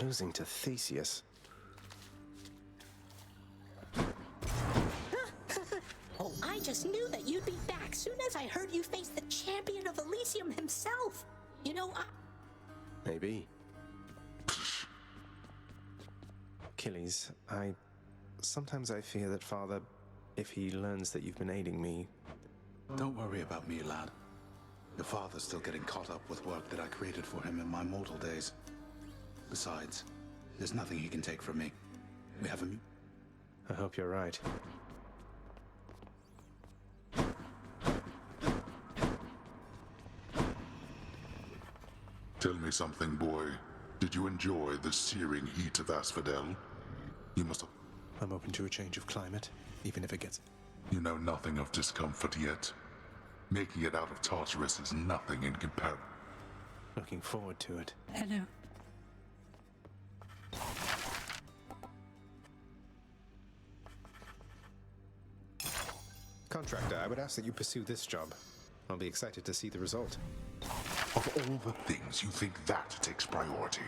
Losing to Theseus. Oh, I just knew that you'd be back soon as I heard you face the champion of Elysium himself. You know, Maybe. Achilles, sometimes I fear that Father, if he learns that you've been aiding me... Don't worry about me, lad. Your father's still getting caught up with work that I created for him in my mortal days. Besides, there's nothing he can take from me. We have a... I hope you're right. Tell me something, boy. Did you enjoy the searing heat of Asphodel? You must have... I'm open to a change of climate, even if it gets... You know nothing of discomfort yet. Making it out of Tartarus is nothing in comparison. Looking forward to it. Hello. Contractor, I would ask that you pursue this job. I'll be excited to see the result. Of all the things, you think that takes priority?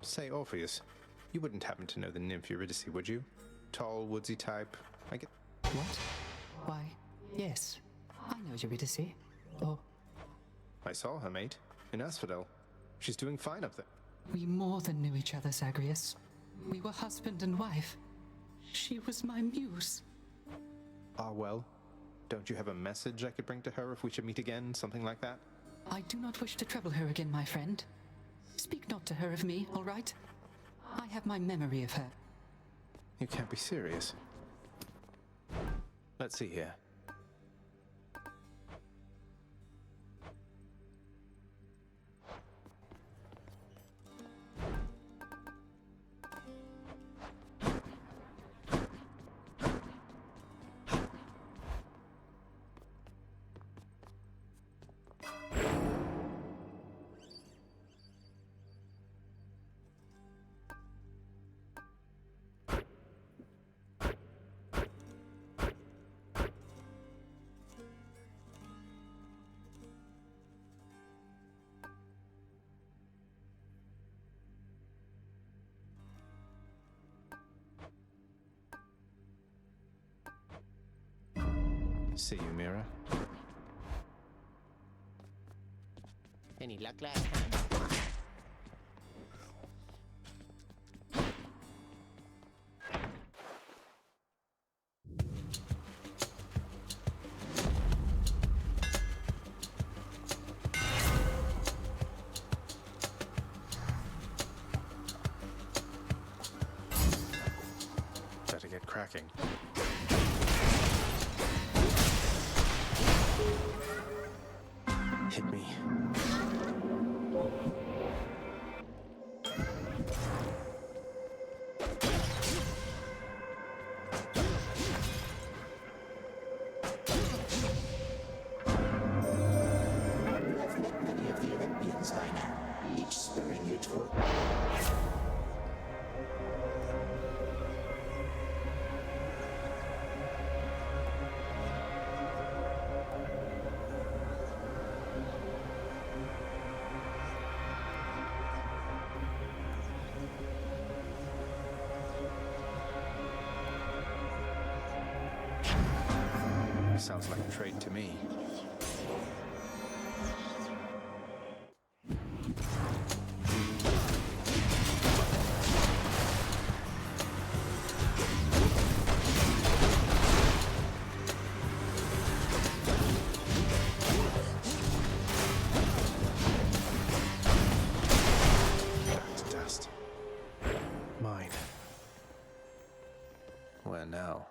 Say, Orpheus, you wouldn't happen to know the nymph Eurydice, would you? Tall, woodsy type. I get... What? Why, yes. I know Eurydice. Oh. I saw her, mate, in Asphodel. She's doing fine up there. We more than knew each other, Zagreus. We were husband and wife. She was my muse. Ah, well. Don't you have a message I could bring to her if we should meet again, something like that? I do not wish to trouble her again, my friend. Speak not to her of me, all right? I have my memory of her. You can't be serious. Let's see here. See you, Mira. Any luck last time? Better get cracking. Hit me. I've met many of the Olympians by now, each spurring you toward... Sounds like a trade to me. Back to dust. Mine. Where now?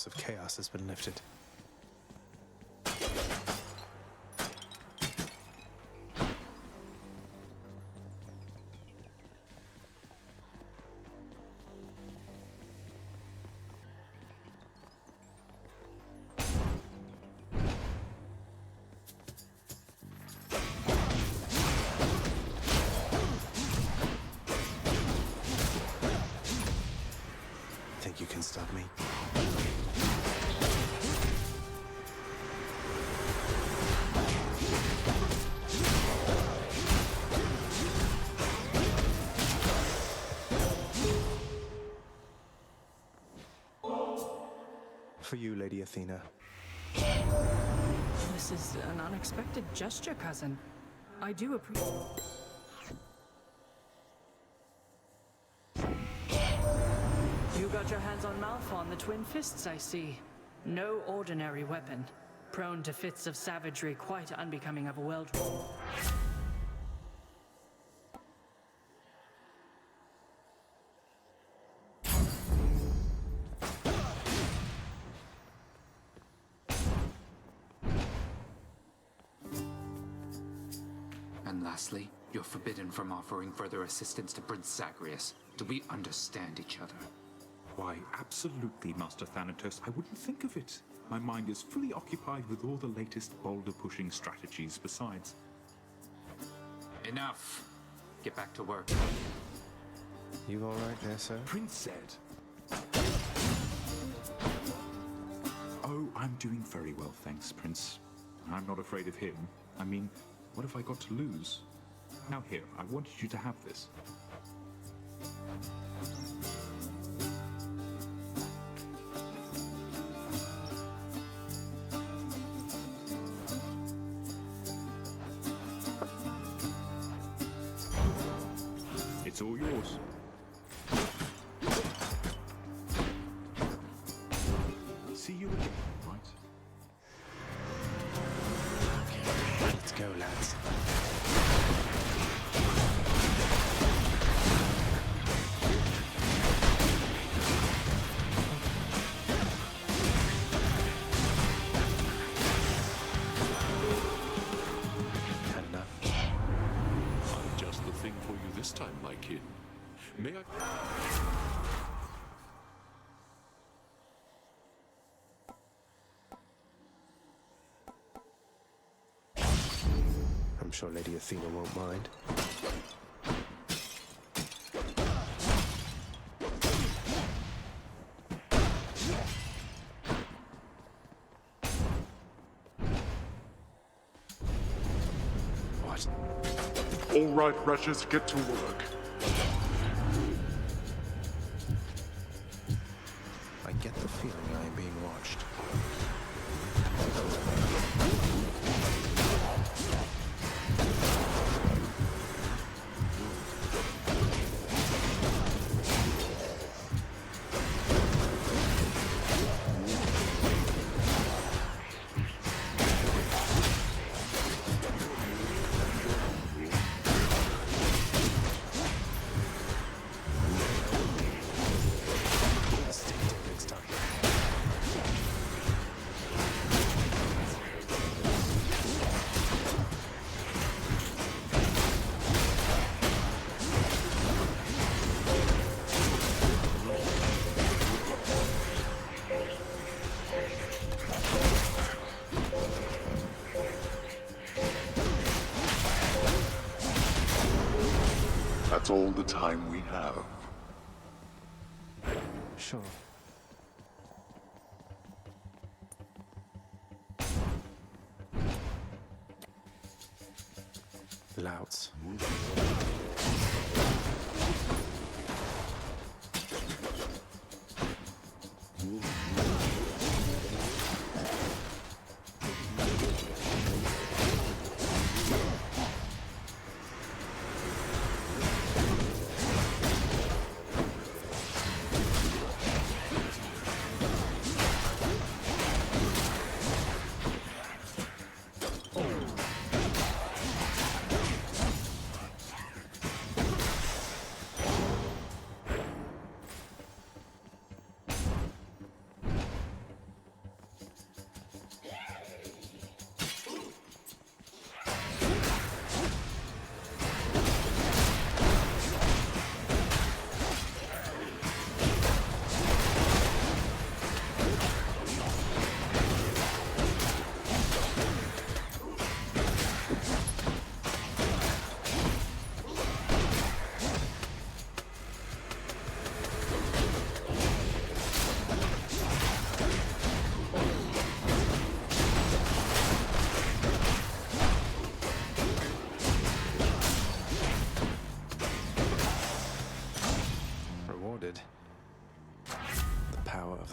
curse of chaos has been lifted. Think you can stop me? For you, Lady Athena. This is an unexpected gesture, cousin. I do appreciate. You got your hands on Malphon, the Twin Fists, I see. No ordinary weapon. Prone to fits of savagery quite unbecoming of a world. And lastly, you're forbidden from offering further assistance to Prince Zagreus. Do we understand each other? Why, absolutely, Master Thanatos. I wouldn't think of it. My mind is fully occupied with all the latest boulder-pushing strategies besides. Enough! Get back to work. You all right there, sir? Prince said... Oh, I'm doing very well, thanks, Prince. I'm not afraid of him. I mean, what have I got to lose? Now here, I wanted you to have this. It's all yours. See you again, right? Okay, let's go, lads. Had enough? I'm just the thing for you this time, my kid. May I... I'm sure Lady Athena won't mind. What? All right, wretches, get to work. I get the feeling I am being watched. Stay till next time. That's all the time we have. Sure. Louts.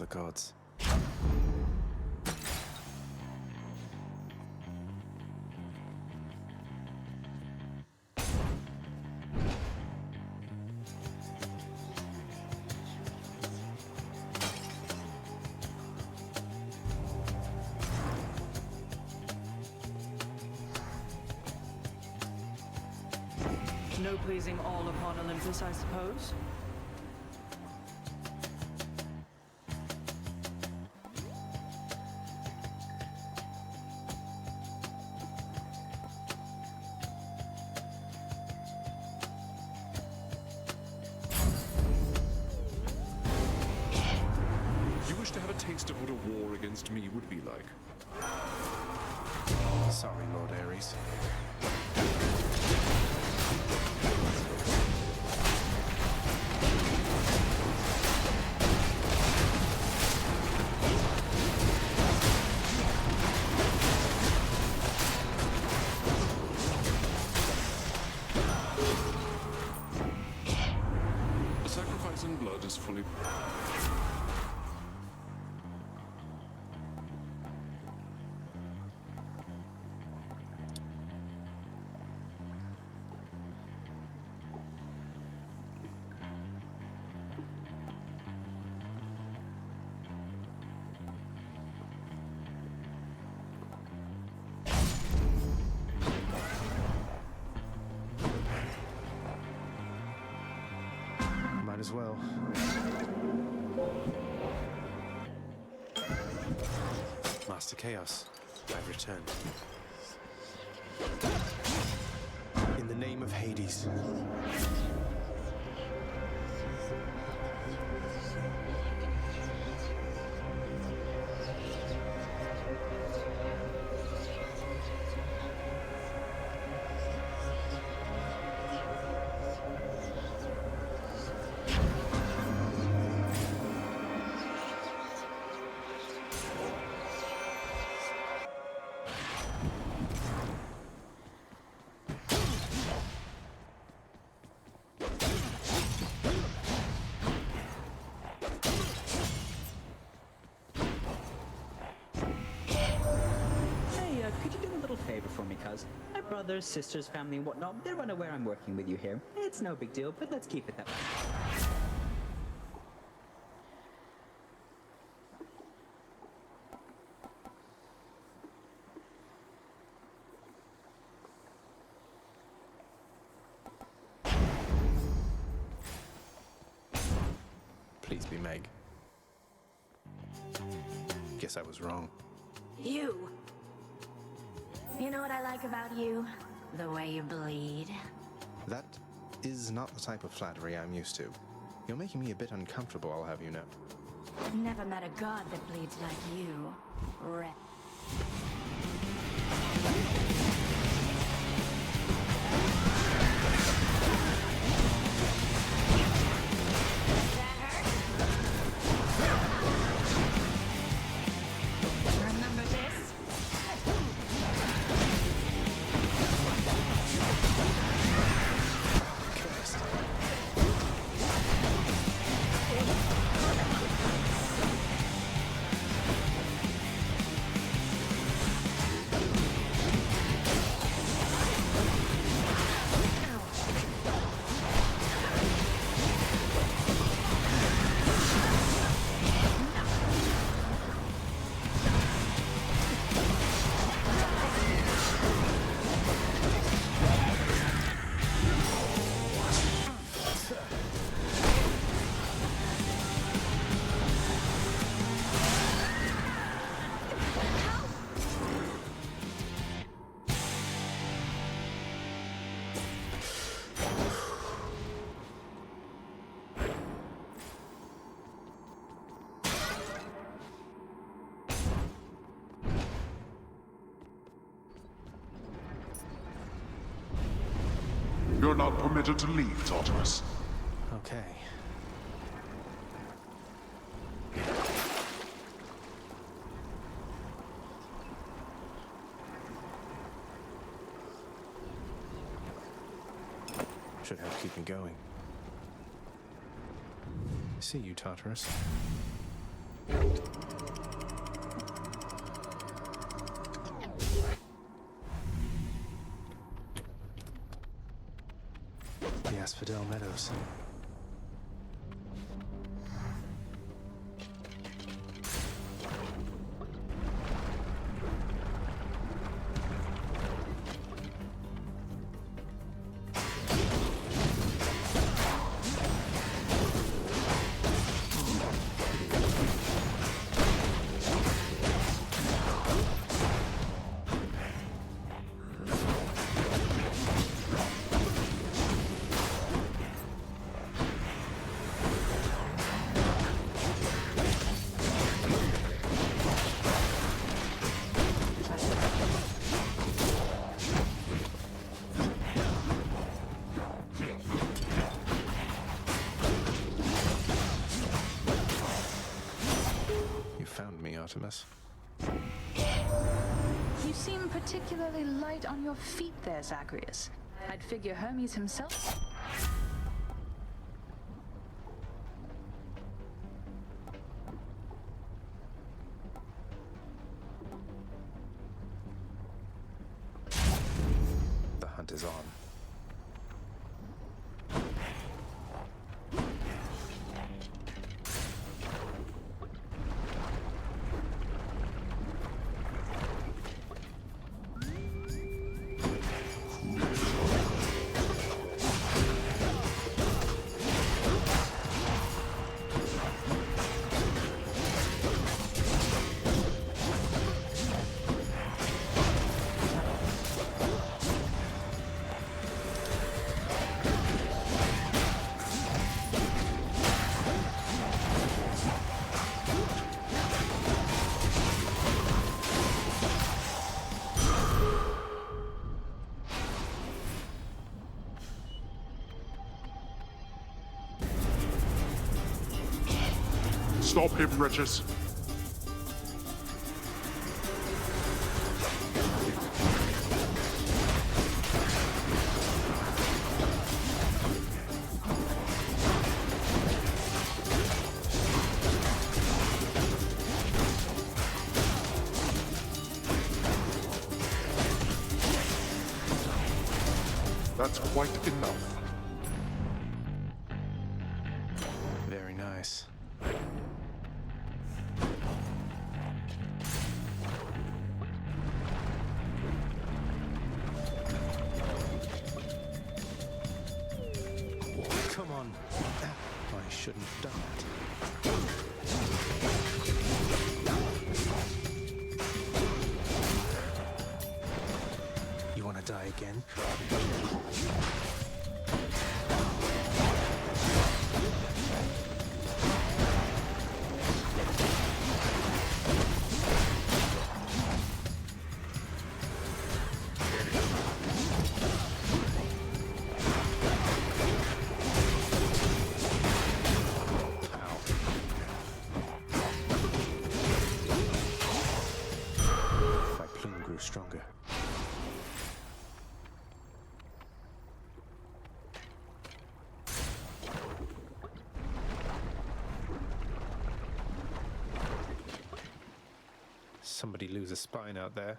the gods. No pleasing all upon Olympus, I suppose. You wish to have a taste of what a war against me would be like? Sorry, Lord Ares. The sacrifice in blood is fully... Might as well. Master Chaos, I've returned. In the name of Hades. Could you do a little favor for me, cuz? My brothers, sisters, family, and whatnot, they're unaware I'm working with you here. It's no big deal, but let's keep it that way. Please be Meg. Guess I was wrong. You. You know what I like about you? The way you bleed. That is not the type of flattery I'm used to. You're making me a bit uncomfortable, I'll have you know. Never met a god that bleeds like you. Remember this? You're not permitted to leave, Tartarus. Okay. Should help keep me going. See you, Tartarus. The Asphodel Meadows. Artemis. You seem particularly light on your feet there, Zagreus. I'd figure Hermes himself... The hunt is on. Stop him, wretches! That's quite enough. Very nice. Come on. I shouldn't have done that. You want to die again? Stronger. Somebody lose a spine out there.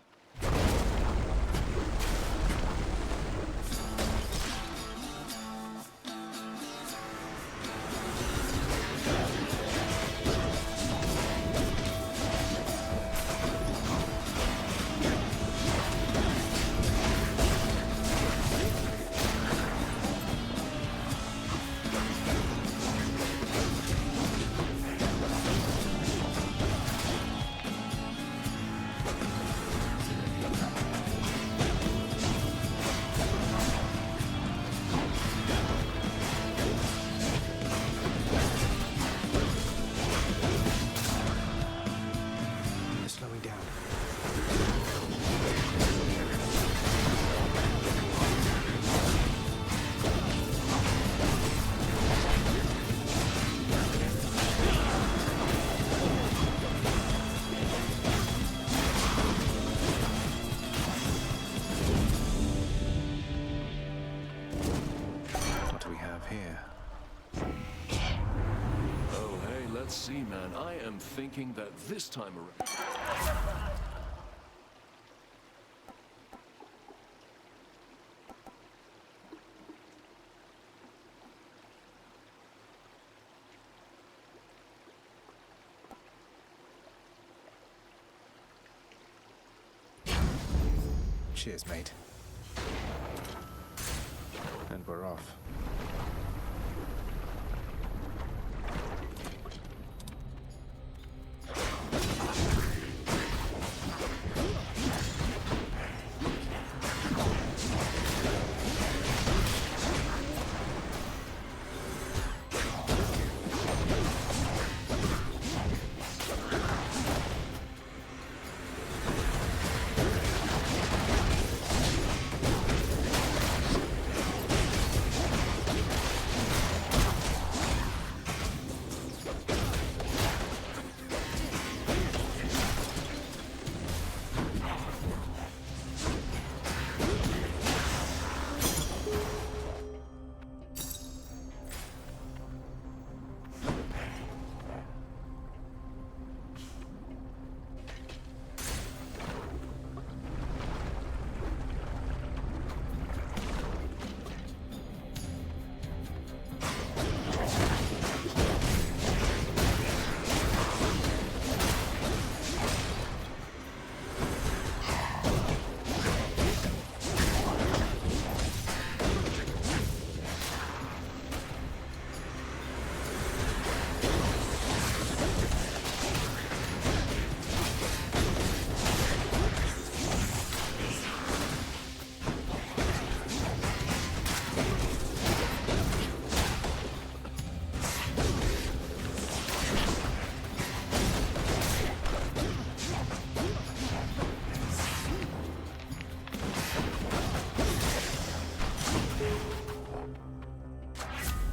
See, man, I am thinking that this time around... Cheers, mate. And we're off.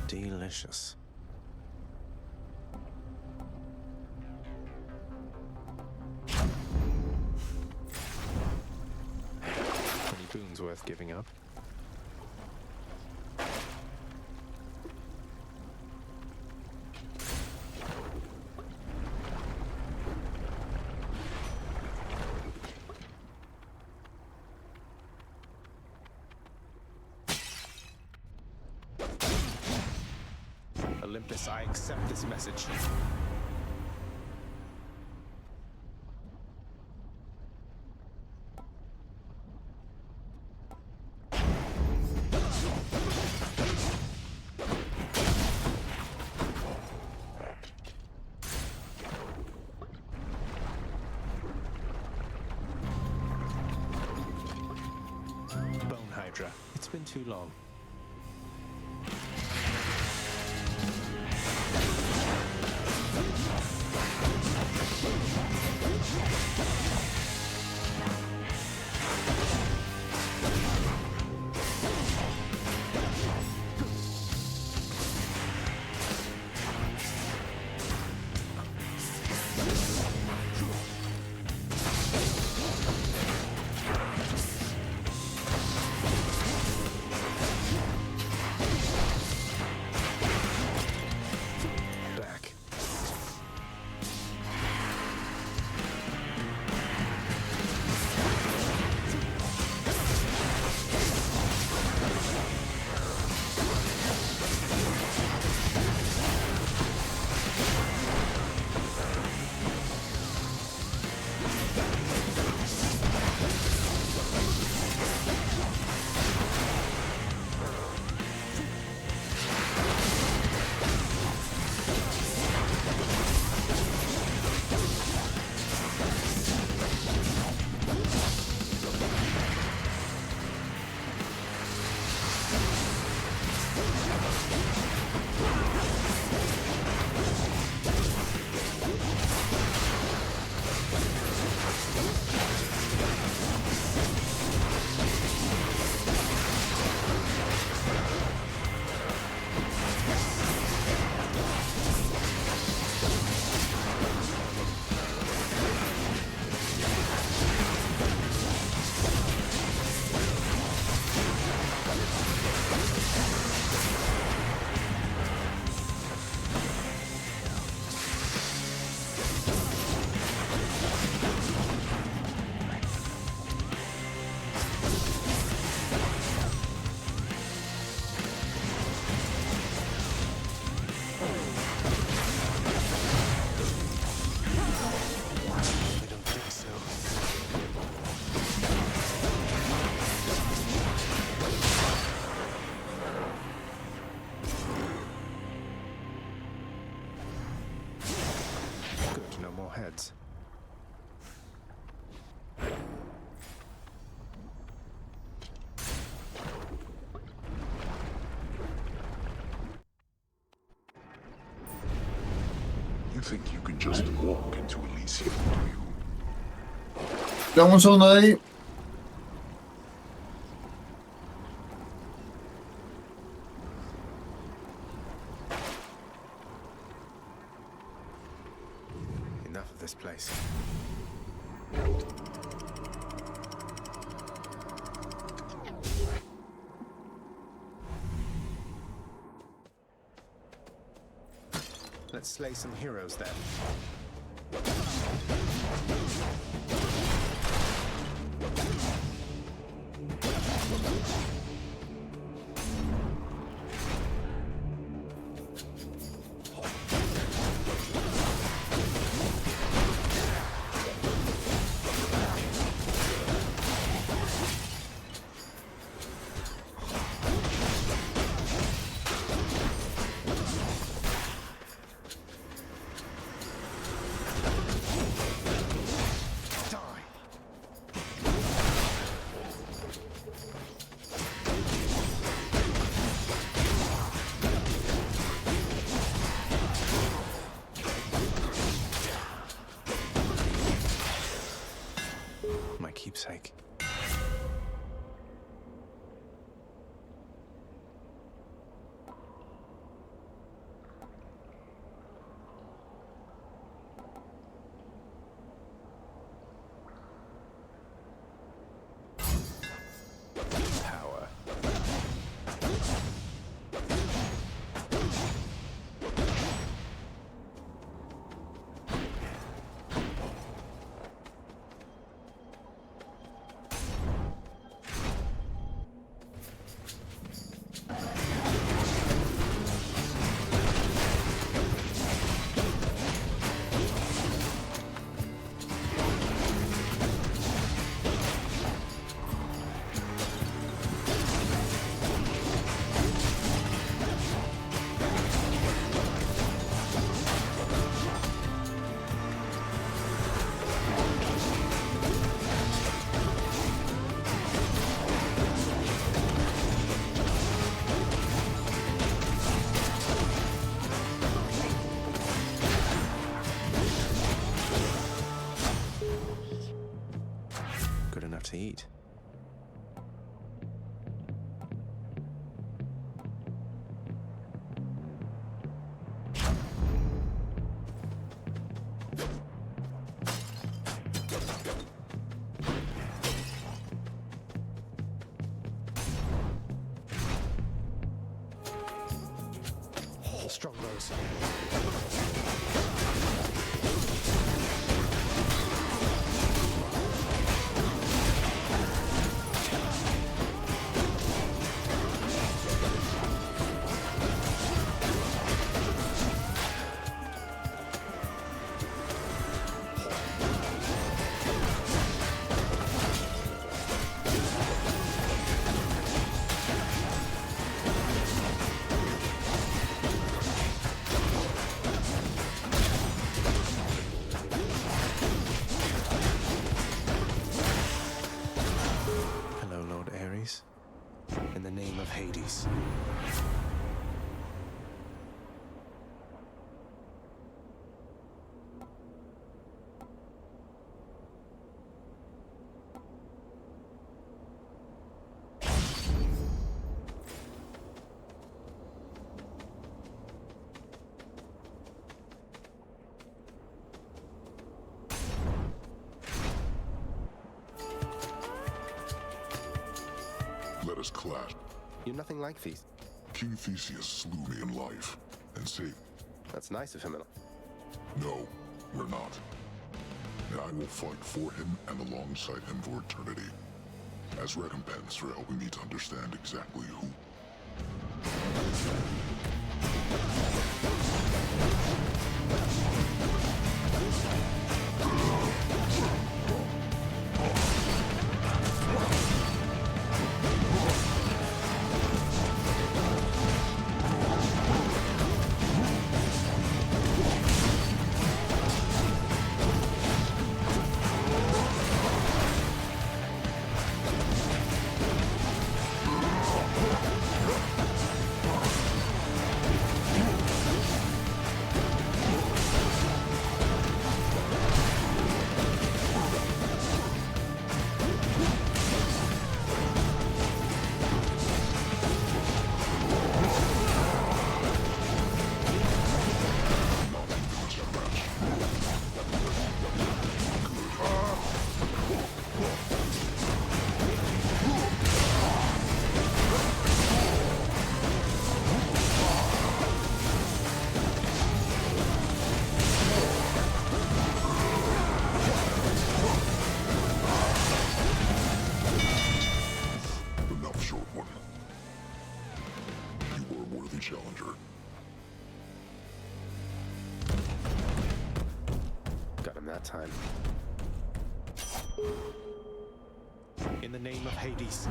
Delicious. Any boons worth giving up? Olympus, I accept this message. Bone Hydra, it's been too long. think you can just walk into Elysium, do you? Dame un segundo de ahí. Enough of this place. Let's slay some heroes then. Keepsake. Power. Good enough to eat. Strong blows. In the name of Hades. Let us clash. You're nothing like these. King Theseus slew me in life and saved. That's nice of him. No, we're not. And I will fight for him and alongside him for eternity, as recompense for helping me to understand exactly who. challenger. Got him that time. In the name of Hades.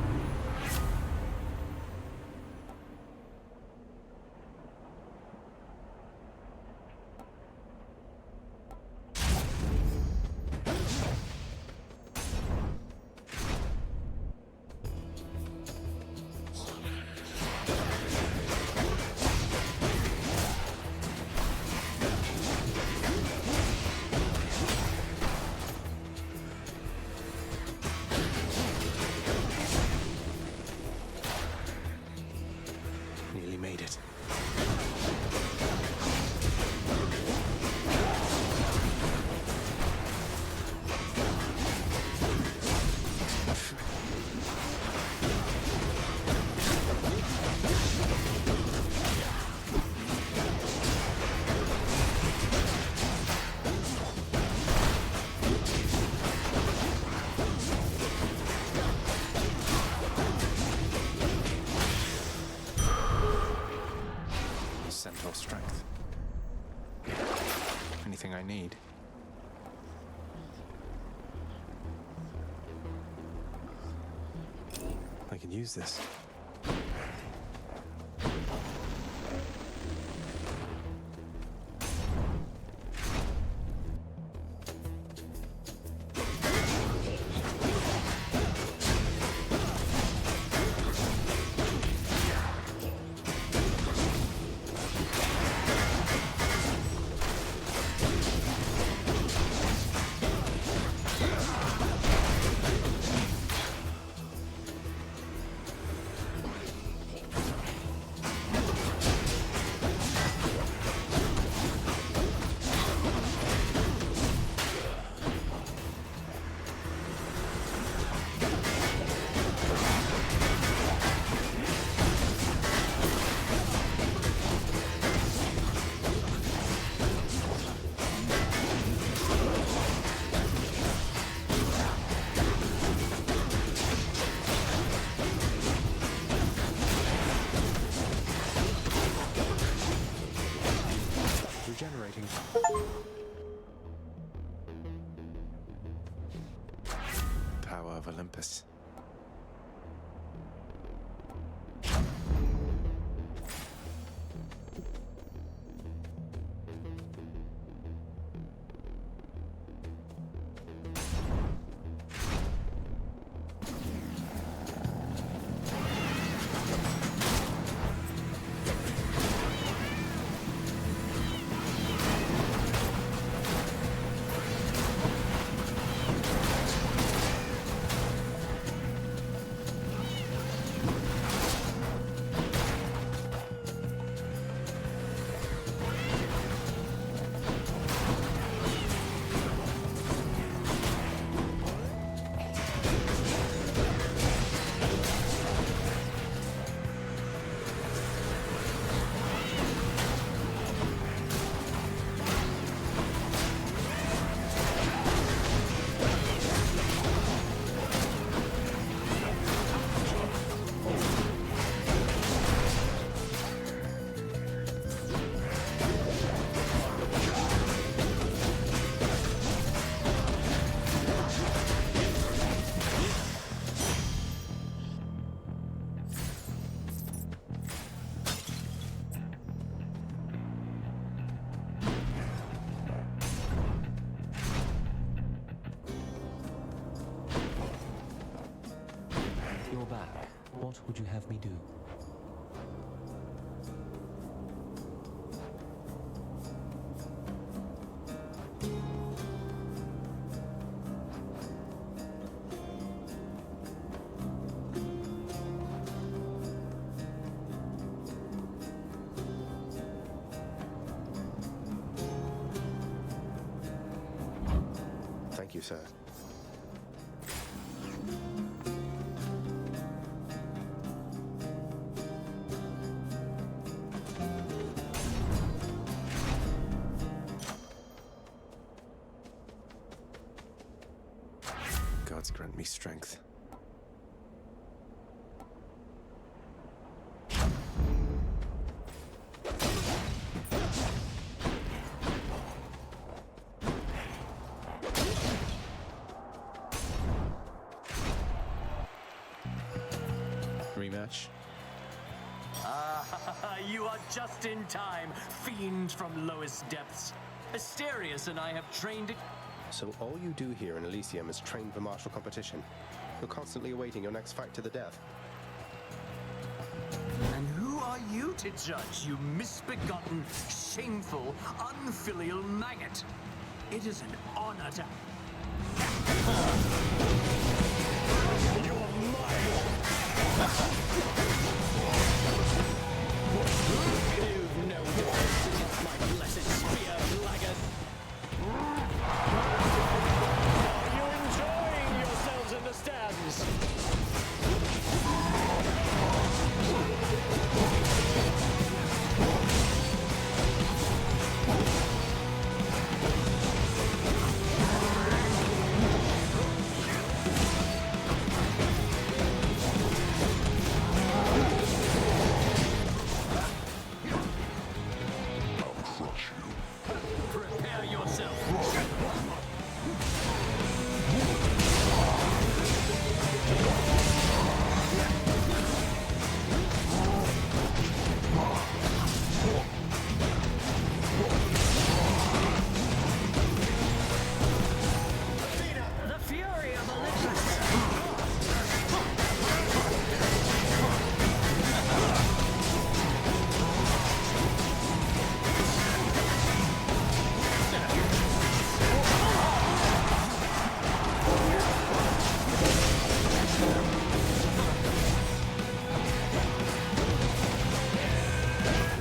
Nearly made it. Centaur strength. Anything I need. I can use this. Regenerating. Power of Olympus. You're back. What would you have me do? Thank you, sir. Gods grant me strength. rematch? You are just in time, fiend from lowest depths. Asterius and I have trained... So all you do here in Elysium is train for martial competition. You're constantly awaiting your next fight to the death. And who are you to judge, you misbegotten, shameful, unfilial maggot? It is an honor to... You're mine! You've no defense against my blessed spear, blackguard! Are you enjoying yourselves in the stands? Prepare yourself. The fury of Olympus.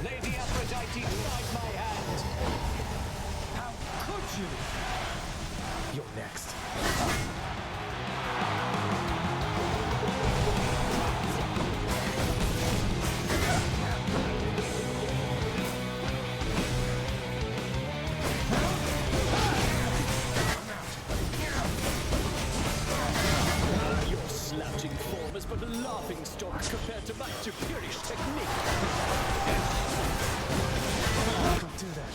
Lady Aphrodite, guide my hand. How could you? You're next. Your slouching form is but a laughing stock compared to my superior technique. Don't do that.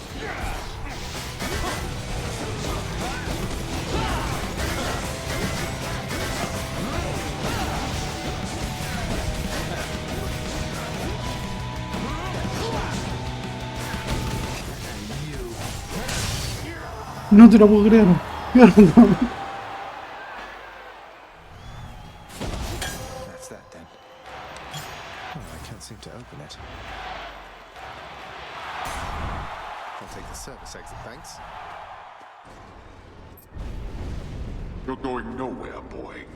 No te lo puedo creer. Perdón. That's that then. Oh, I can't seem to open it. I'll take the service exit, thanks. You're going nowhere, boy.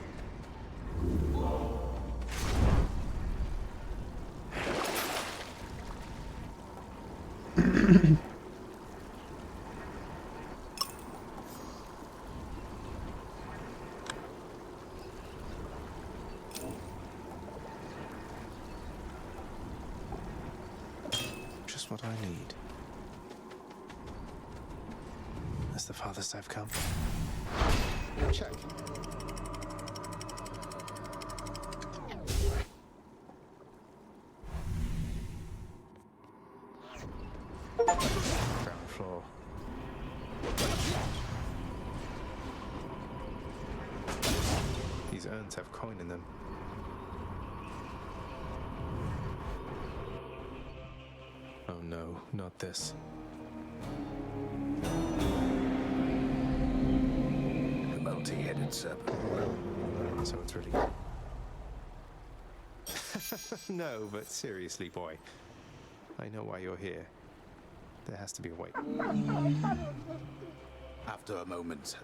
Just what I need. That's the farthest I've come. Check. Ground floor. These urns have coin in them. Oh no, not this. The multi-headed serpent. So it's really... No, but seriously, boy. I know why you're here. There has to be a way. After a moment.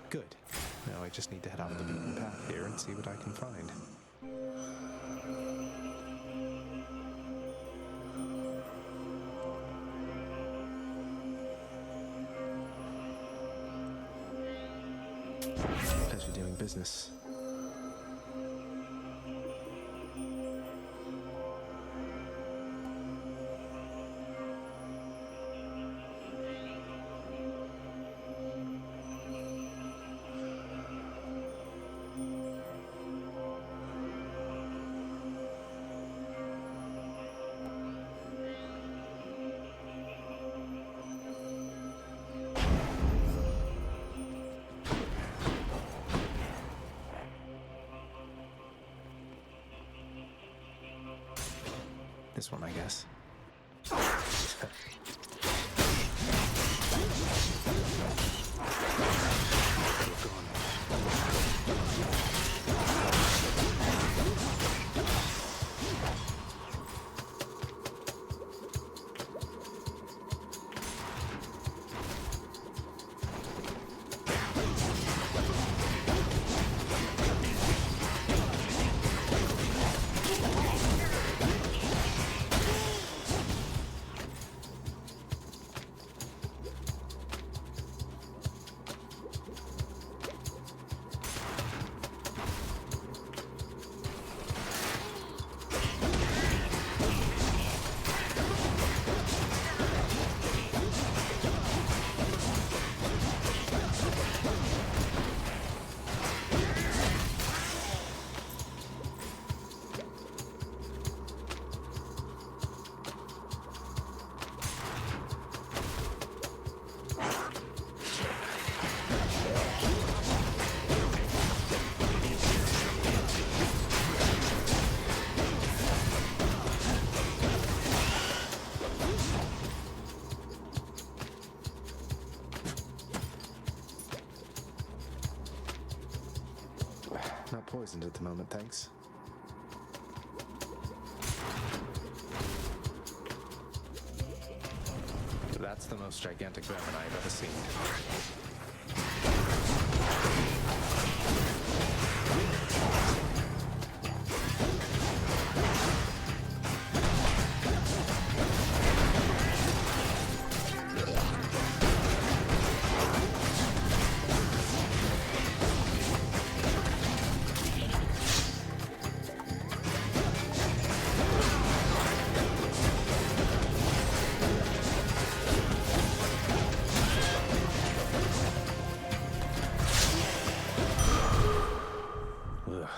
Good. Now I just need to head off the beaten path here and see what I can find. Pleasure doing business. This one, I guess. Not poisoned at the moment, thanks. That's the most gigantic vermin I've ever seen.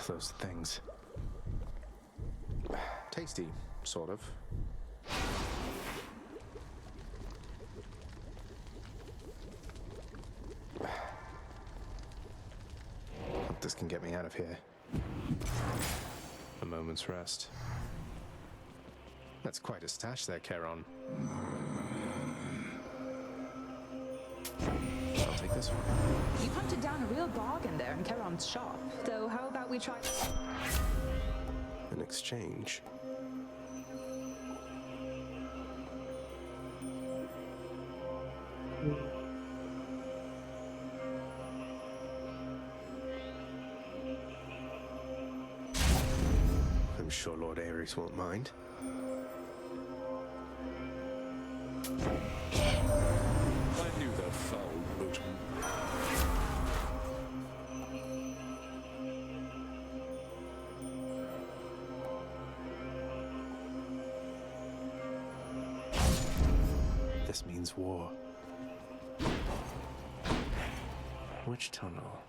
Those things. Tasty, sort of. Hope this can get me out of here. A moment's rest. That's quite a stash there, Charon. I'll take this one. You hunted down a real bargain there in Charon's shop. So how about we try... In exchange. I'm sure Lord Ares won't mind. I knew that foul boatman. This means war. Which tunnel?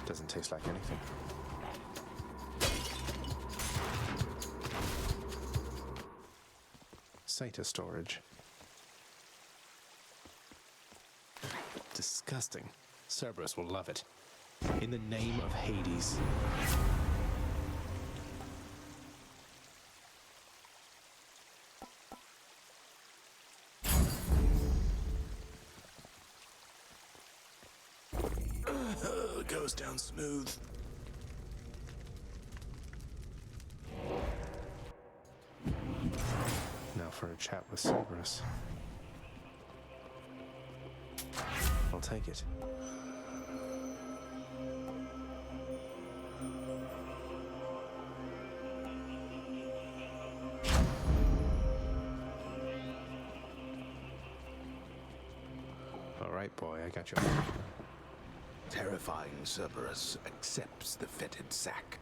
Doesn't taste like anything. Sata storage. Disgusting. Cerberus will love it. In the name of Hades. Goes down smooth. Now for a chat with Cerberus. I'll take it. All right, boy, I got you. Terrifying Cerberus accepts the fetid sack.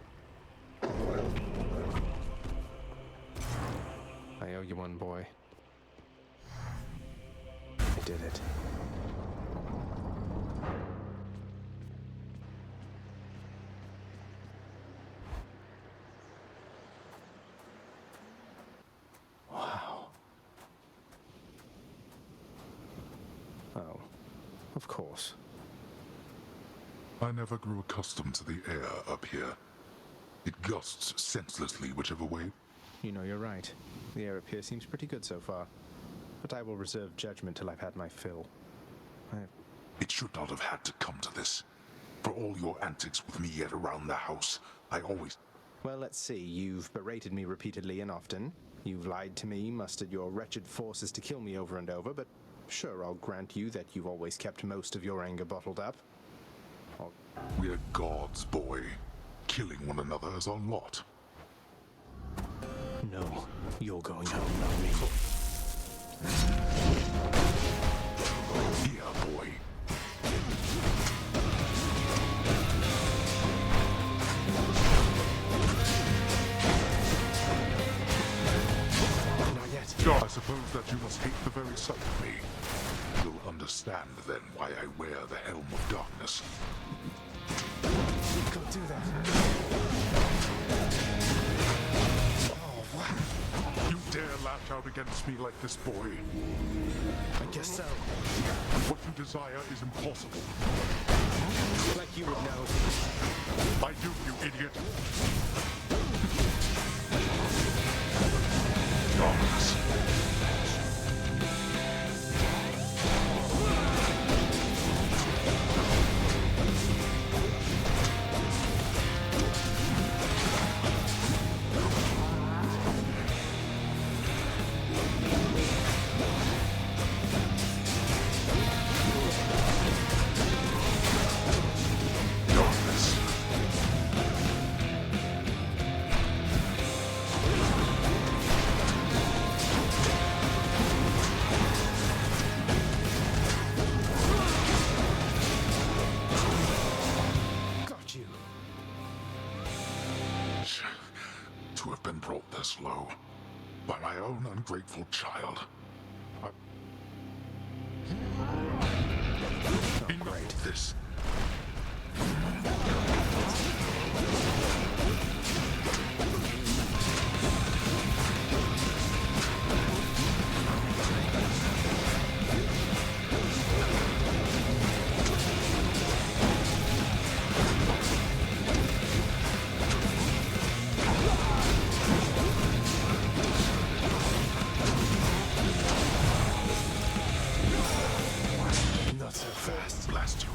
I owe you one, boy. I did it. Wow. Oh, of course. I never grew accustomed to the air up here. It gusts senselessly whichever way. You know, you're right. The air up here seems pretty good so far. But I will reserve judgment till I've had my fill. It should not have had to come to this. For all your antics with me yet around the house, I always... Well, let's see. You've berated me repeatedly and often. You've lied to me, mustered your wretched forces to kill me over and over, but sure, I'll grant you that you've always kept most of your anger bottled up. We're gods, boy. Killing one another is our lot. No, you're going home, not me. Yeah, boy. Not yet. I suppose that you must hate the very sight of me. You'll understand then why I wear the helm of darkness. Don't do that. Oh, wow. You dare lash out against me like this, boy? I guess so. What you desire is impossible. Like you would know. I do, you idiot. Darkness. To have been brought this low by my own ungrateful child. Enough of this. Not so fast. Blast you.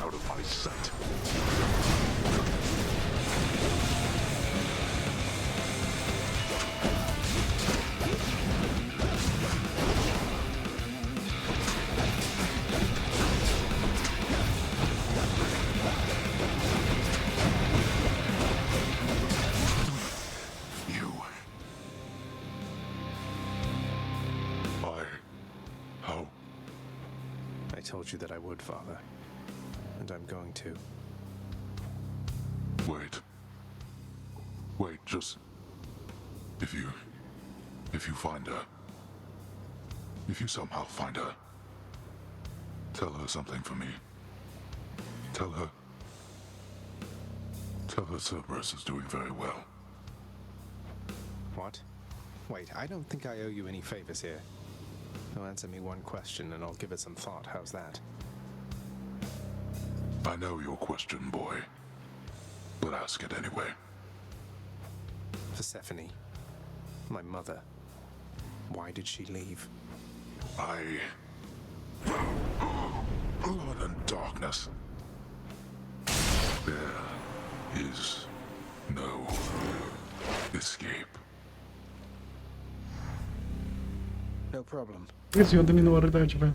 Out of my sight. I told you that I would, Father. And I'm going to. Wait. Wait, just... If you find her... If you somehow find her... Tell her something for me. Tell her Cerberus is doing very well. What? Wait, I don't think I owe you any favors here. Now answer me one question and I'll give it some thought. How's that? I know your question, boy. But ask it anyway. Persephone, my mother, why did she leave? Blood and darkness. There is no escape. No problem. Por que sigo teniendo barrita de HP?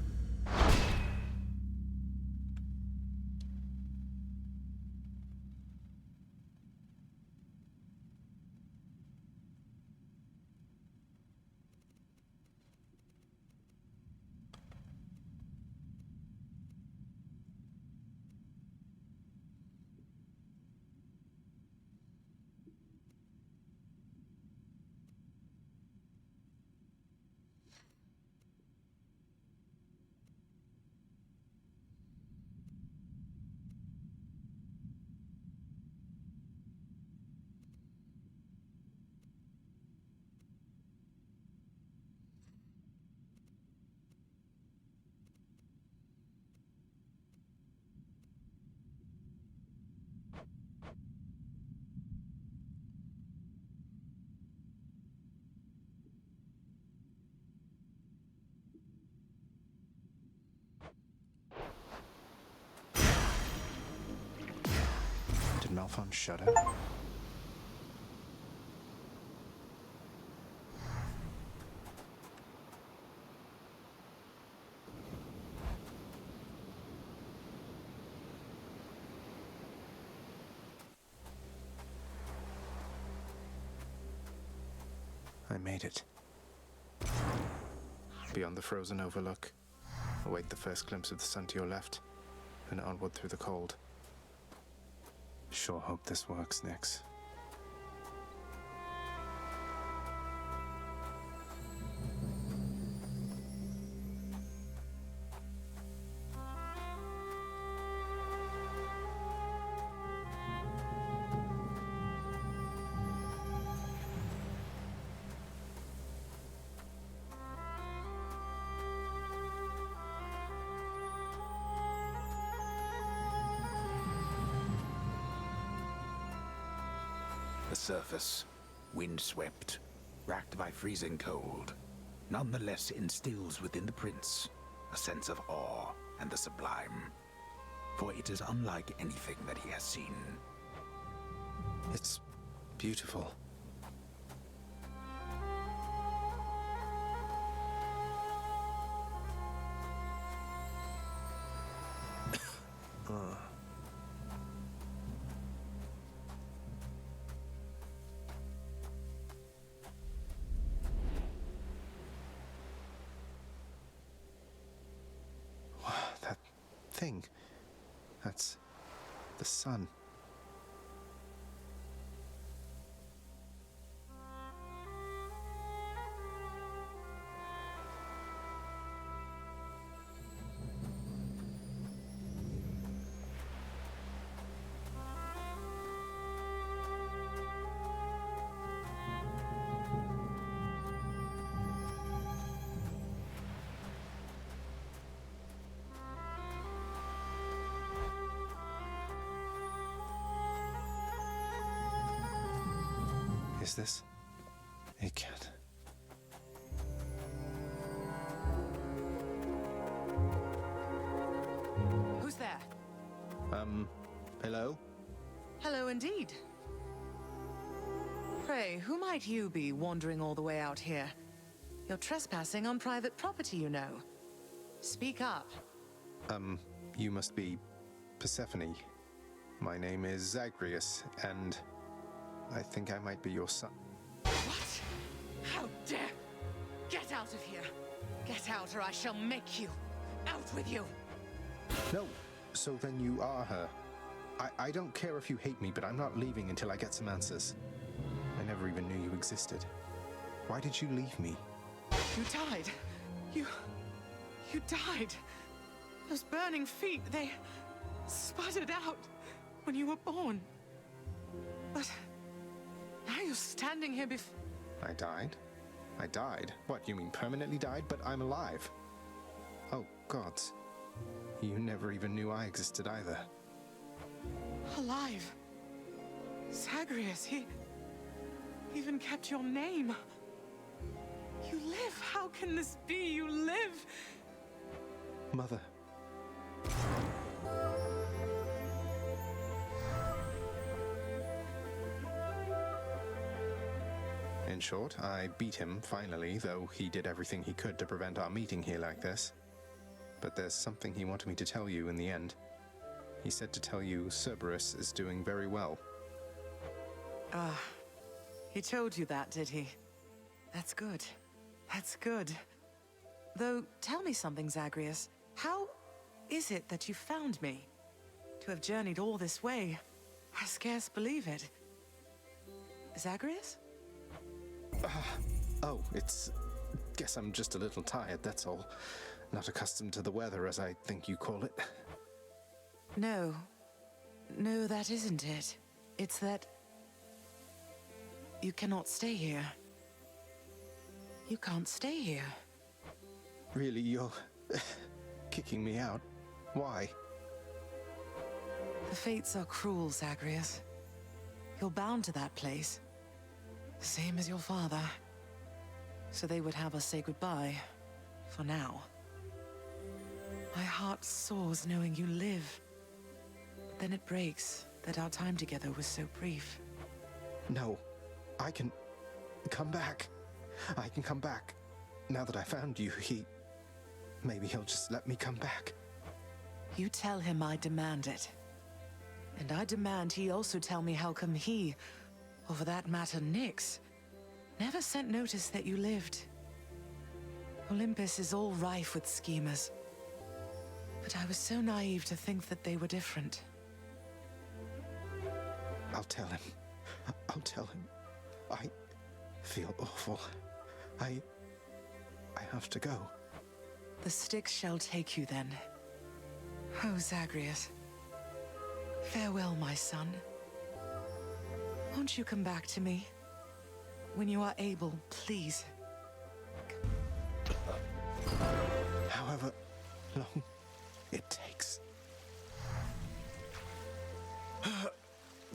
Did Malphon shudder? I made it. Beyond the frozen overlook, await the first glimpse of the sun to your left, and onward through the cold. Sure hope this works, Nix. The surface, windswept, racked by freezing cold, nonetheless instills within the prince a sense of awe and the sublime, for it is unlike anything that he has seen. It's beautiful. That thing. That's the sun. Is this a cat? Who's there? Hello? Hello indeed. Pray, who might you be wandering all the way out here? You're trespassing on private property, you know. Speak up. You must be Persephone. My name is Zagreus, and I think I might be your son. What? How dare! Get out of here! Get out or I shall make you! Out with you! No, so then you are her. I don't care if you hate me, but I'm not leaving until I get some answers. I never even knew you existed. Why did you leave me? You died. You died. Those burning feet, they sputtered out when you were born. But now you're standing here I died? I died? What, you mean permanently died? But I'm alive. Oh, gods. You never even knew I existed either. alive. Zagreus, he even kept your name. You live. How can this be? You live. Mother. short, I beat him finally, though he did everything he could to prevent our meeting here like this. But there's something he wanted me to tell you in the end. He said to tell you Cerberus is doing very well. He told you that, did he? That's good. That's good. Though, tell me something, Zagreus. How is it that you found me? To have journeyed all this way, I scarce believe it. Zagreus? Oh, guess I'm just a little tired, that's all. Not accustomed to the weather, as I think you call it. No. No, that isn't it. It's that you cannot stay here. You can't stay here. Really, you're kicking me out? Why? The fates are cruel, Zagreus. You're bound to that place. Same as your father. So they would have us say goodbye. For now. My heart soars knowing you live. But then it breaks that our time together was so brief. No. I can come back. I can come back. Now that I found you, maybe he'll just let me come back. You tell him I demand it. And I demand he also tell me how come he, or for that matter Nyx, never sent notice that you lived. Olympus is all rife with schemers. But I was so naive to think that they were different. I'll tell him. I'll tell him. I feel awful. I have to go. The Styx shall take you then. Oh, Zagreus. Farewell, my son. Won't you come back to me? When you are able, please. However long it takes.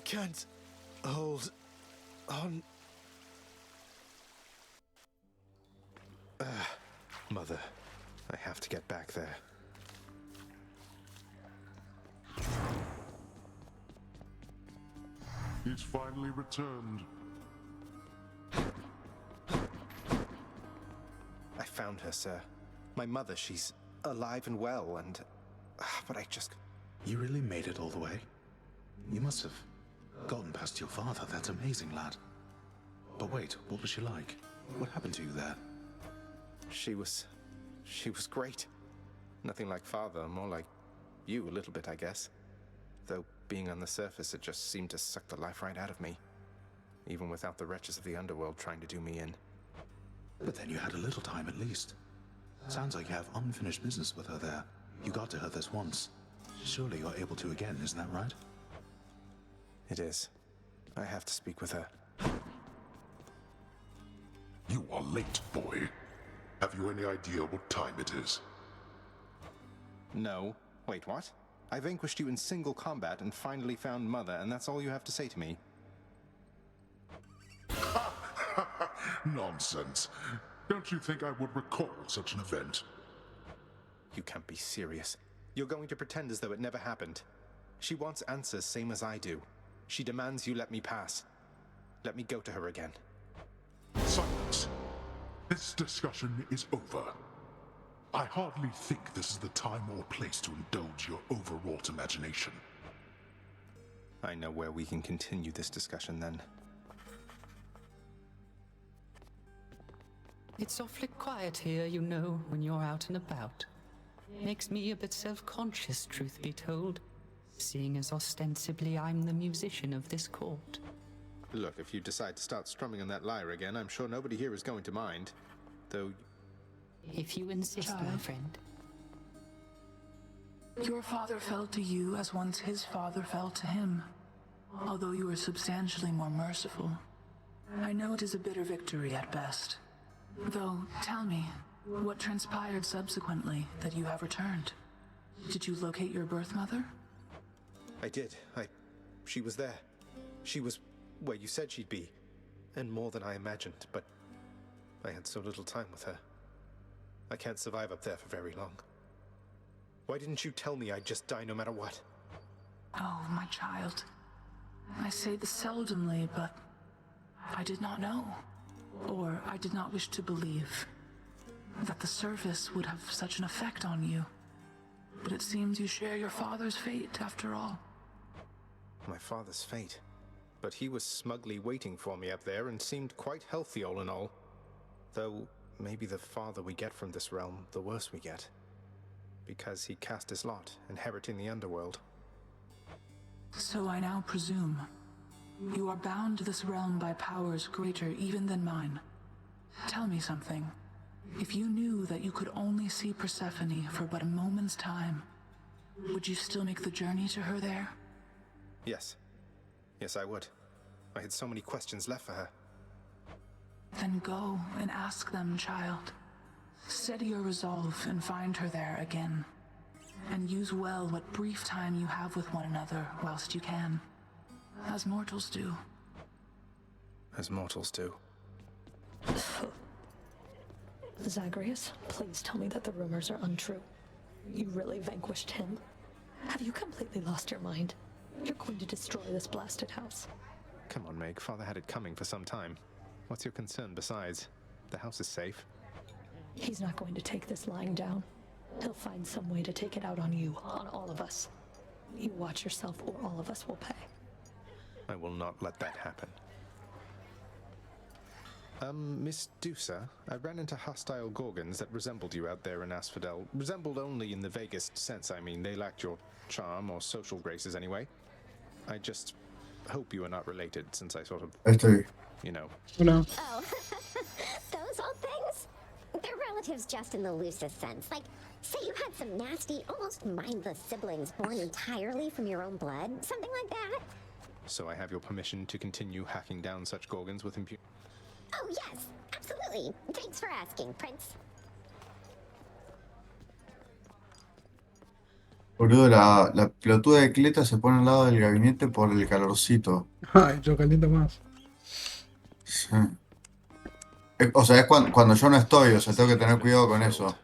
Can't hold on. Mother, I have to get back there. He's finally returned. I found her, sir. My mother, she's alive and well, and... but I just... You really made it all the way? You must have gotten past your father. That's amazing, lad. But wait, what was she like? What happened to you there? She was great. Nothing like father, more like you a little bit, I guess. Though being on the surface, it just seemed to suck the life right out of me. Even without the wretches of the underworld trying to do me in. But then you had a little time at least. Sounds like you have unfinished business with her there. You got to her this once. Surely you're able to again, isn't that right? It is. I have to speak with her. You are late, boy. Have you any idea what time it is? No. Wait, what? I vanquished you in single combat and finally found Mother, and that's all you have to say to me? Nonsense. Don't you think I would recall such an event? You can't be serious. You're going to pretend as though it never happened. She wants answers same as I do. She demands you let me pass. Let me go to her again. Silence. This discussion is over. I hardly think this is the time or place to indulge your overwrought imagination. I know where we can continue this discussion then. It's awfully quiet here, you know, when you're out and about. Makes me a bit self-conscious, truth be told, seeing as ostensibly I'm the musician of this court. Look, if you decide to start strumming on that lyre again, I'm sure nobody here is going to mind. Though... If you insist, my friend. Your father fell to you as once his father fell to him, although you were substantially more merciful. I know it is a bitter victory at best. Though, tell me, what transpired subsequently that you have returned? Did you locate your birth mother? I did. She was there. She was where you said she'd be. And more than I imagined, but I had so little time with her. I can't survive up there for very long. Why didn't you tell me I'd just die no matter what? Oh, my child. I say this seldomly, but I did not know. or I did not wish to believe that the service would have such an effect on you. But it seems you share your father's fate, after all. My father's fate? But he was smugly waiting for me up there and seemed quite healthy all in all. Though, maybe the farther we get from this realm, the worse we get. Because he cast his lot, inheriting the underworld. So I now presume you are bound to this realm by powers greater even than mine. Tell me something. If you knew that you could only see Persephone for but a moment's time, would you still make the journey to her there? Yes. Yes, I would. I had so many questions left for her. Then go and ask them, child. Steady your resolve and find her there again. And use well what brief time you have with one another whilst you can. As mortals do. As mortals do. Zagreus, please tell me that the rumors are untrue. You really vanquished him? Have you completely lost your mind? You're going to destroy this blasted house. Come on, Meg. Father had it coming for some time. What's your concern besides? The house is safe. He's not going to take this lying down. He'll find some way to take it out on you, on all of us. You watch yourself or all of us will pay. I will not let that happen. Miss Dusa, I ran into hostile Gorgons that resembled you out there in Asphodel. Resembled only in the vaguest sense, I mean. They lacked your charm or social graces anyway. I just hope you are not related, since I sort of, you know. No. Oh, those old things? They're relatives just in the loosest sense. Like, say you had some nasty, almost mindless siblings born entirely from your own blood. Something like that. So I have your permission to continue hacking down such Gorgons with impunity? Oh, yes, absolutely. Thanks for asking, Prince. Boludo, la pelotuda de Cleta se pone al lado del gabinete por el calorcito. Ay, yo caliento más. Sí. O sea, es cuando yo no estoy, o sea, tengo que tener cuidado con eso.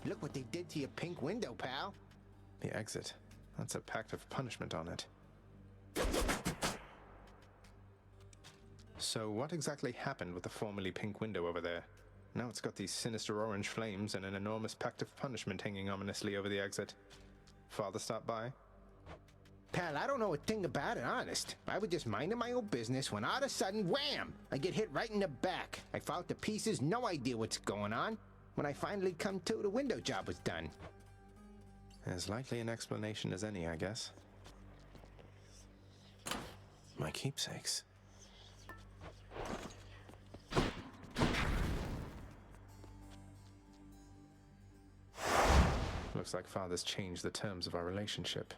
Look what they did to your pink window, pal. The exit. That's a pact of punishment on it. So what exactly happened with the formerly pink window over there? Now it's got these sinister orange flames and an enormous pact of punishment hanging ominously over the exit. Father stopped by? Pal, I don't know a thing about it, honest. I was just minding my own business when all of a sudden, wham! I get hit right in the back. I fall to pieces, no idea what's going on. When I finally come to, the window job was done. As likely an explanation as any, I guess. My keepsakes. Looks like Father's changed the terms of our relationship.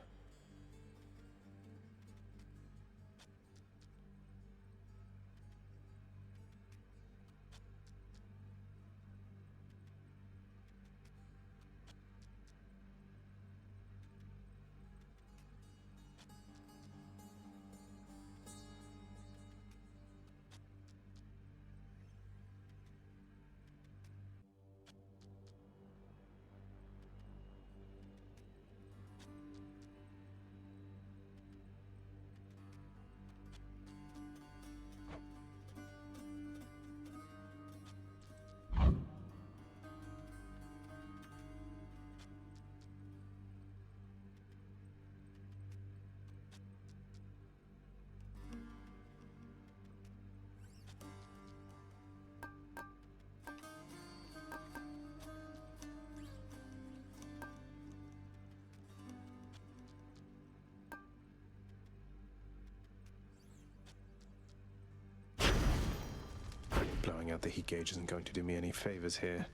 Blowing out the heat gauge isn't going to do me any favors here.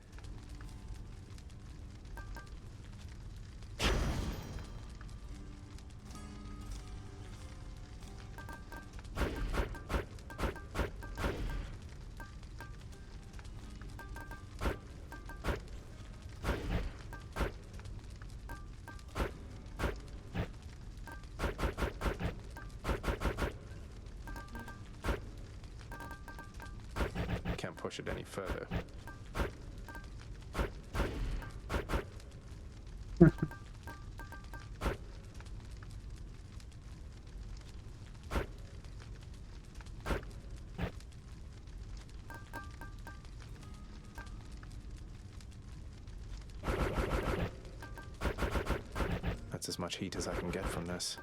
push it any further. That's as much heat as I can get from this.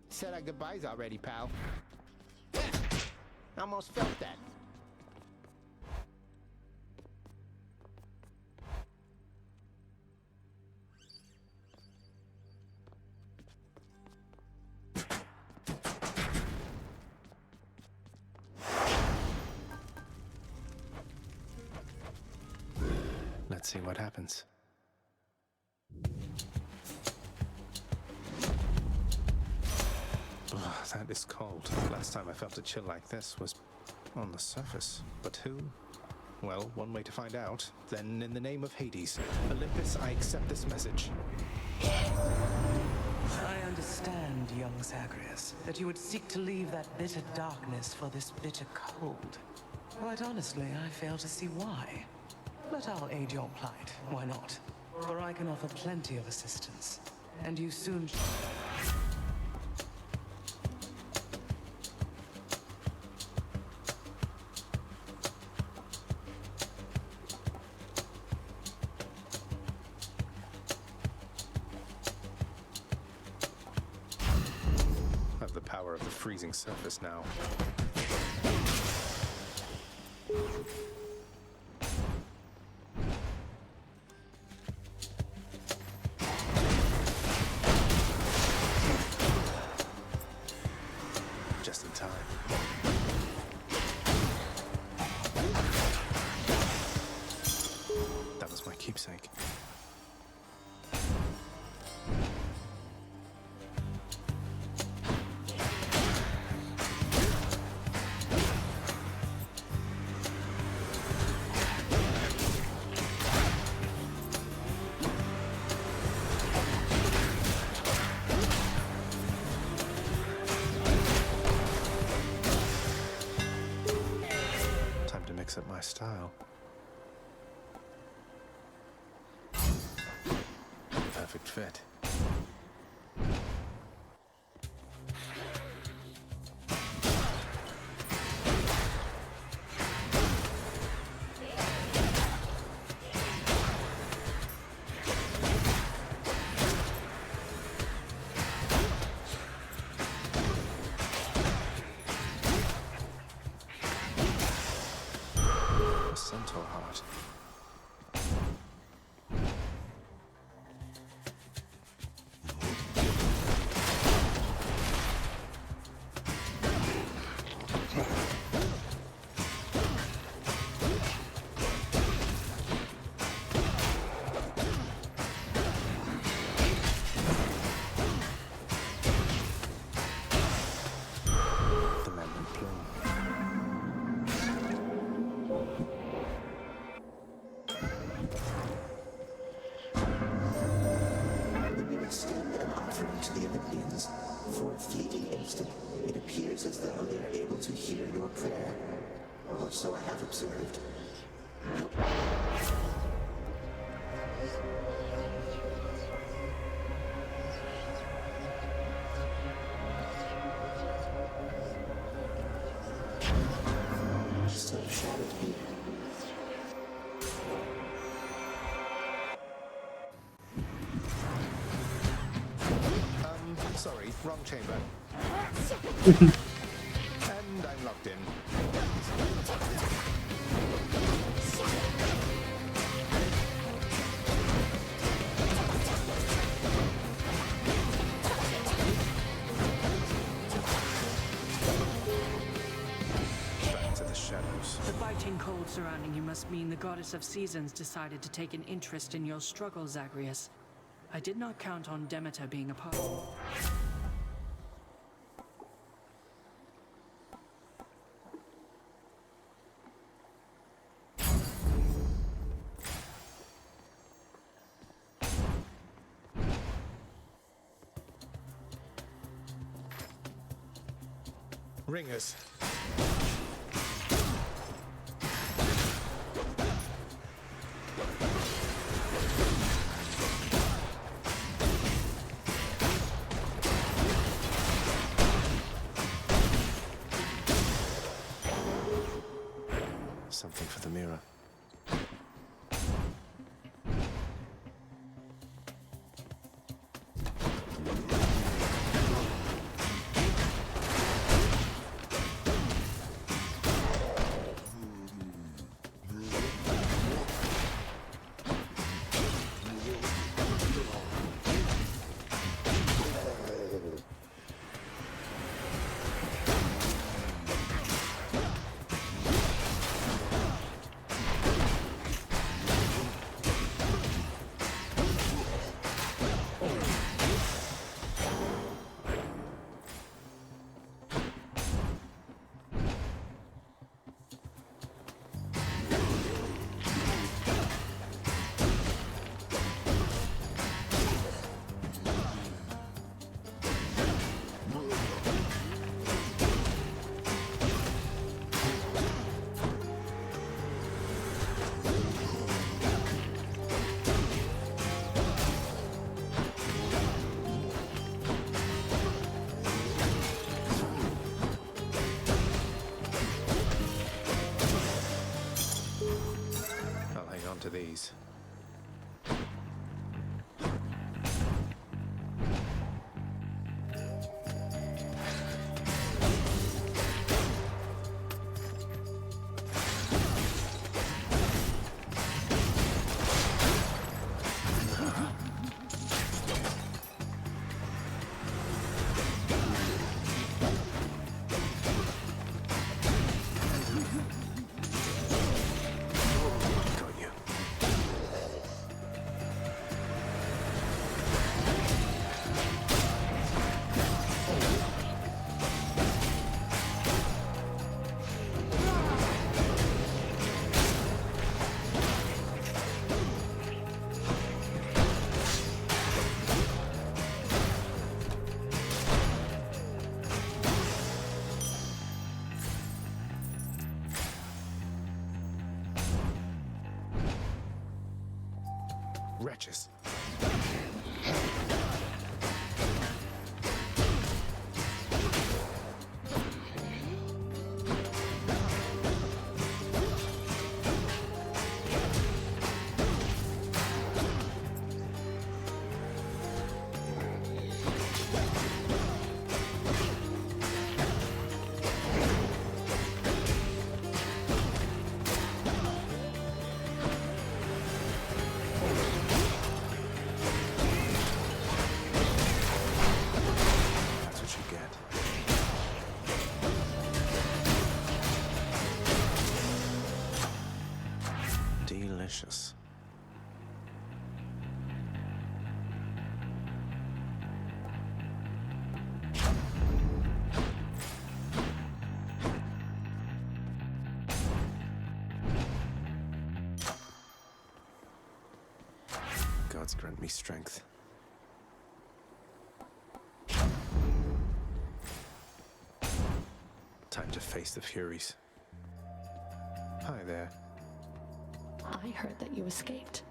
Said our goodbyes already, pal. Yeah, almost felt that. Let's see what happens. That is cold. Last time I felt a chill like this was on the surface. But who? Well, one way to find out. Then, in the name of Hades, Olympus, I accept this message. I understand, young Zagreus, that you would seek to leave that bitter darkness for this bitter cold. Quite honestly, I fail to see why. But I'll aid your plight. Why not? For I can offer plenty of assistance. And you soon... Of the freezing surface now. Just in time. That was my keepsake. At my style. Perfect fit. Centaur heart. For a fleeting instant, it appears as though they are able to hear your prayer. Or so I have observed. So shall it be. Sorry, wrong chamber. And I'm locked walked in. Back to the shadows. The biting cold surrounding you must mean the goddess of seasons decided to take an interest in your struggle, Zagreus. I did not count on Demeter being a part. Ringers. Something for the mirror. To these. Wretches. Delicious. Gods grant me strength. Time to face the Furies. Hi there. I heard that you escaped.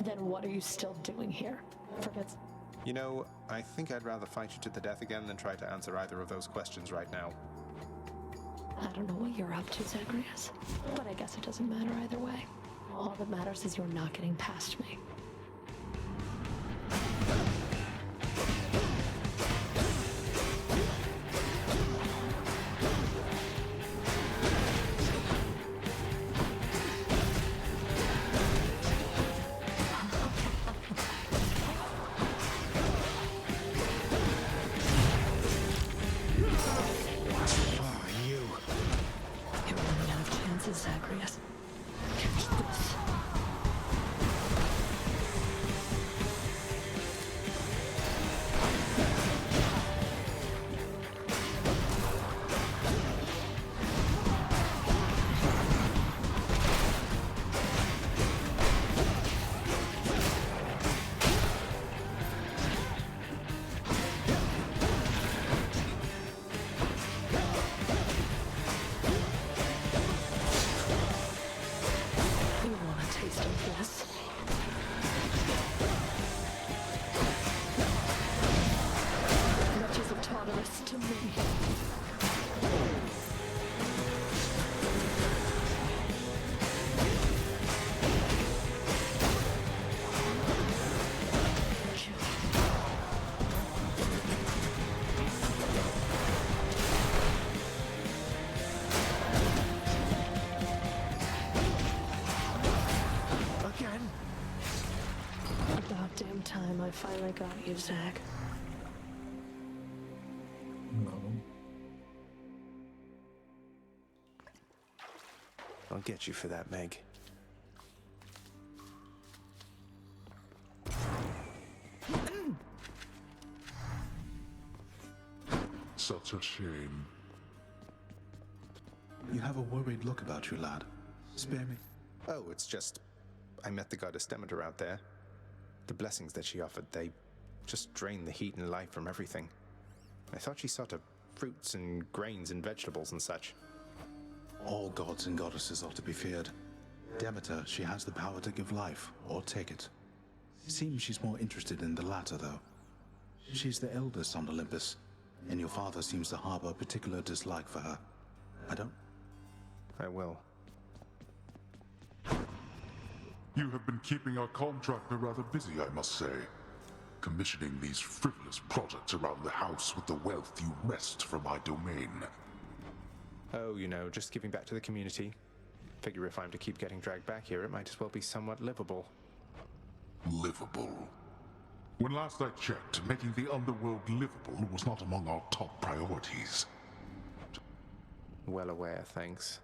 Then what are you still doing here? Forgets. You know, I think I'd rather fight you to the death again than try to answer either of those questions right now. I don't know what you're up to, Zagreus, but I guess it doesn't matter either way. All that matters is you're not getting past me. this. Much is a tolerance to me. Damn time I finally got you, Zach. No. I'll get you for that, Meg. Such a shame. You have a worried look about you, lad. Spare me. Oh, it's just... I met the goddess Demeter out there. The blessings that she offered, they just drain the heat and life from everything. I thought she sought to fruits and grains and vegetables and such. All gods and goddesses are to be feared. Demeter, she has the power to give life, or take it. Seems she's more interested in the latter, though. She's the eldest on Olympus, and your father seems to harbor a particular dislike for her. I will. You have been keeping our contractor rather busy, I must say. Commissioning these frivolous projects around the house with the wealth you wrest from my domain. Oh, you know, just giving back to the community. Figure if I'm to keep getting dragged back here, it might as well be somewhat livable. Livable? When last I checked, making the underworld livable was not among our top priorities. Well aware, thanks.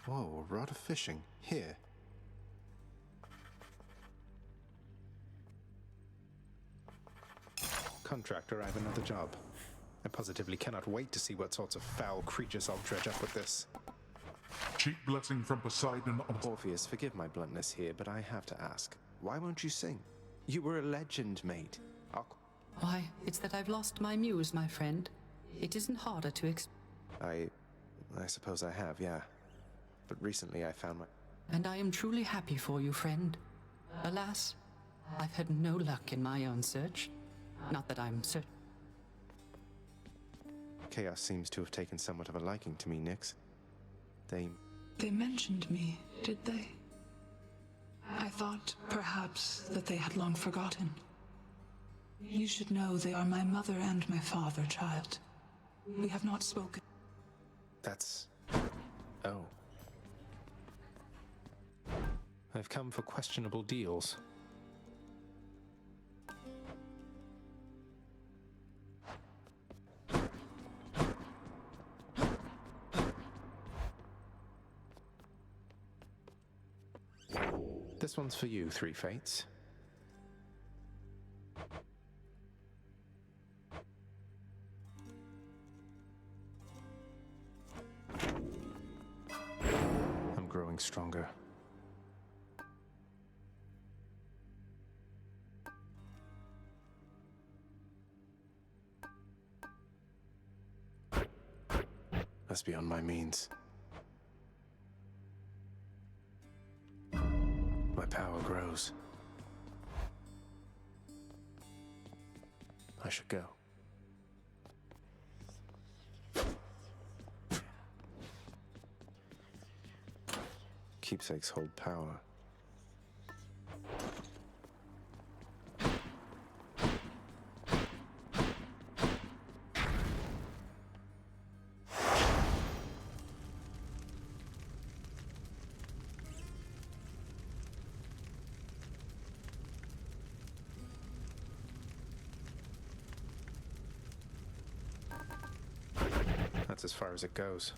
Whoa, a rod of fishing. Here. Contractor, I have another job. I positively cannot wait to see what sorts of foul creatures I'll dredge up with this. Cheap blessing from Poseidon on... Orpheus, forgive my bluntness here, but I have to ask. Why won't you sing? You were a legend, mate. Why, it's that I've lost my muse, my friend. It isn't harder to I suppose I have, yeah. But recently I found my... And I am truly happy for you, friend. Alas, I've had no luck in my own search. Not that I'm certain. Chaos seems to have taken somewhat of a liking to me, Nyx. They mentioned me, did they? I thought, perhaps, that they had long forgotten. You should know they are my mother and my father, child. We have not spoken. That's... Oh. I've come for questionable deals. This one's for you, Three Fates. I'm growing stronger. That's beyond my means. My power grows. I should go. Keepsakes hold power. That's as far as it goes.